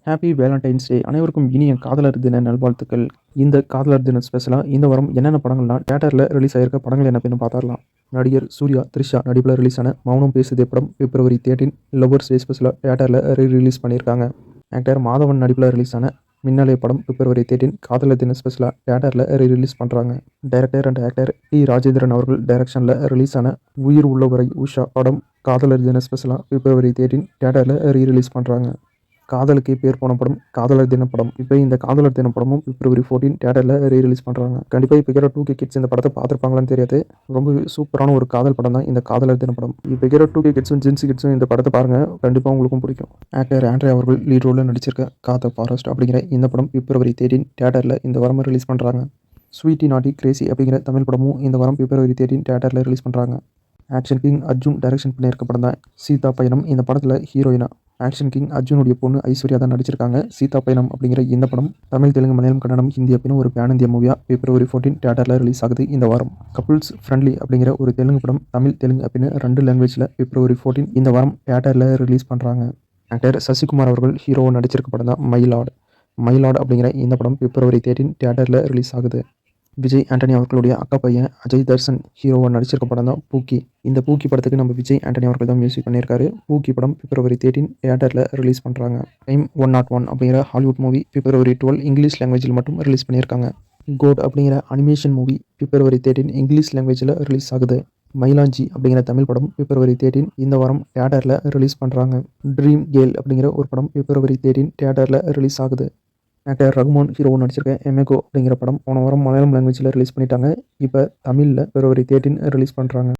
Happy Valentine's டே! அனைவருக்கும் இனிய காதலர் தின நல்வாழ்த்துக்கள். இந்த காதலர் தின ஸ்பெஷலா இந்த வாரம் என்னென்ன படங்கள்லாம் தியேட்டர்ல ரிலீஸ் ஆயிருக்க படங்கள் என்ன அப்படின்னு பார்த்துரலாம். நடிகர் சூர்யா, த்ரிஷா நடிப்புல ரிலீஸ் ஆன மௌனம் பேசுதே படம் பிப்ரவரி 13 லவ்வர்ஸ் டே ஸ்பெஷலா தியேட்டர்ல ரிலீஸ் பண்ணியிருக்காங்க. ஆக்டர் மாதவன் நடிப்புல ரிலீஸ் ஆன மின்னலே படம் பிப்ரவரி 13 காதலர் தின ஸ்பெஷலா தியேட்டர்ல ரிலீஸ் பண்றாங்க. Director and actor T. Rajendran அவர்கள் டைரக்ஷன்ல ரிலீஸ் ஆன உயிர் உள்ளவரை உஷா படம் காதலர் தின ஸ்பெஷலா பிப்ரவரி 13 தியேட்டர்ல ரிலீஸ் பண்றாங்க. காதலுக்கே பேர் போன படம் காதலர் தின படம். இப்போ இந்த காதலர் தின படமும் பிப்ரவரி 14 தியேட்டர்ல ரிலீஸ் பண்றாங்க. கண்டிப்பா இப்போ இருக்கிற 2K கிட்ஸ் இந்த படத்தை பார்த்துருப்பாங்களான்னு தெரியாது. ரொம்ப சூப்பரான ஒரு காதல் படம் தான் இந்த காதலர் தின படம். இப்போ இருக்கிற 2K கிட்ஸும் ஜென்சி கிட்ஸும் இந்த படத்தை பாருங்க, கண்டிப்பா உங்களுக்கும் பிடிக்கும். ஆக்டர் ஆண்ட்ரே அவர்கள் லீட் ரோல்ல நடிச்சிருக்க காத ஃபாரஸ்ட் அப்படிங்கிற இந்த படம் பிப்ரவரி 13 தியேட்டர்ல இந்த வாரம் ரிலீஸ் பண்றாங்க. ஸ்வீட்டி நாட்டி கிரேசி அப்படிங்கிற தமிழ் படமும் இந்த வாரம் பிப்ரவரி 13 தியேட்டர்ல ரிலீஸ் பண்றாங்க. ஆக்ஷன் கிங் அர்ஜுன் டைரக்ஷன் பண்ணியிருக்க படம் தான் சீதா பயணம். இந்த படத்தில் ஹீரோயினா ஆக்ஷன் கிங் அர்ஜுனுடைய பொண்ணு ஐஸ்வர்யா தான் நடிச்சிருக்காங்க. சீதா பயணம் அப்படிங்கிற இந்த படம் தமிழ், தெலுங்கு, மலையாளம், கன்னடம், ஹிந்தி அப்படின்னு ஒரு பேன் இந்தியா மூவியா பிப்ரவரி 14 தியேட்டர்ல ரிலீஸ் ஆகுது இந்த வாரம். கப்புள்ஸ் ஃப்ரெண்ட்லி அப்படிங்கிற ஒரு தெலுங்கு படம் தமிழ், தெலுங்கு அப்படின்னு 2 லாங்குவேஜ்ல பிப்ரவரி 14 இந்த வாரம் தியேட்டர்ல ரிலீஸ் பண்றாங்க. ஆக்டர் சசிகுமார் அவர்கள் ஹீரோவை நடிச்சிருக்க படம் தான் மயிலாட். மயிலாட் அப்படிங்கிற இந்த படம் பிப்ரவரி 13 தியேட்டர்ல ரிலீஸ் ஆகுது. விஜய் ஆண்டனி அவர்களுடைய அக்கா பையன் அஜய் தர்ஷன் ஹீரோவா நடிச்சிருக்க படம் தான் பூக்கி. இந்த பூக்கி படத்துக்கு நம்ம விஜய் ஆண்டனி அவர்கள் தான் மியூசிக் பண்ணியிருக்காரு. பூக்கி படம் பிப்ரவரி 13 தியேட்டர்ல ரிலீஸ் பண்றாங்க. டைம் 101 அப்படிங்கிற ஹாலிவுட் மூவி பிப்ரவரி 12 இங்கிலீஷ் லாங்குவேஜில் மட்டும் ரிலீஸ் பண்ணியிருக்காங்க. கோட் அப்படிங்கிற அனிமேஷன் மூவி பிப்ரவரி 13 இங்கிலீஷ் லாங்குவேஜில் ரிலீஸ் ஆகுது. மயிலாஞ்சி அப்படிங்கிற தமிழ் படம் பிப்ரவரி 13 இந்த வாரம் தியேட்டர்ல ரிலீஸ் பண்றாங்க. ட்ரீம் கேர்ள் அப்படிங்கிற ஒரு படம் பிப்ரவரி 13 தியேட்டர்ல ரிலீஸ் ஆகுது. ஆக்டர் ரகுமான் ஹீரோவும் நடிச்சிருக்க எமேகோ அப்படிங்கிற படம் போன வாரம் மலையாளம் லாங்குவேஜில் ரிலீஸ் பண்ணிட்டாங்க. இப்போ தமிழில் பிப்ரவரி 13 ரிலீஸ் பண்ணுறாங்க.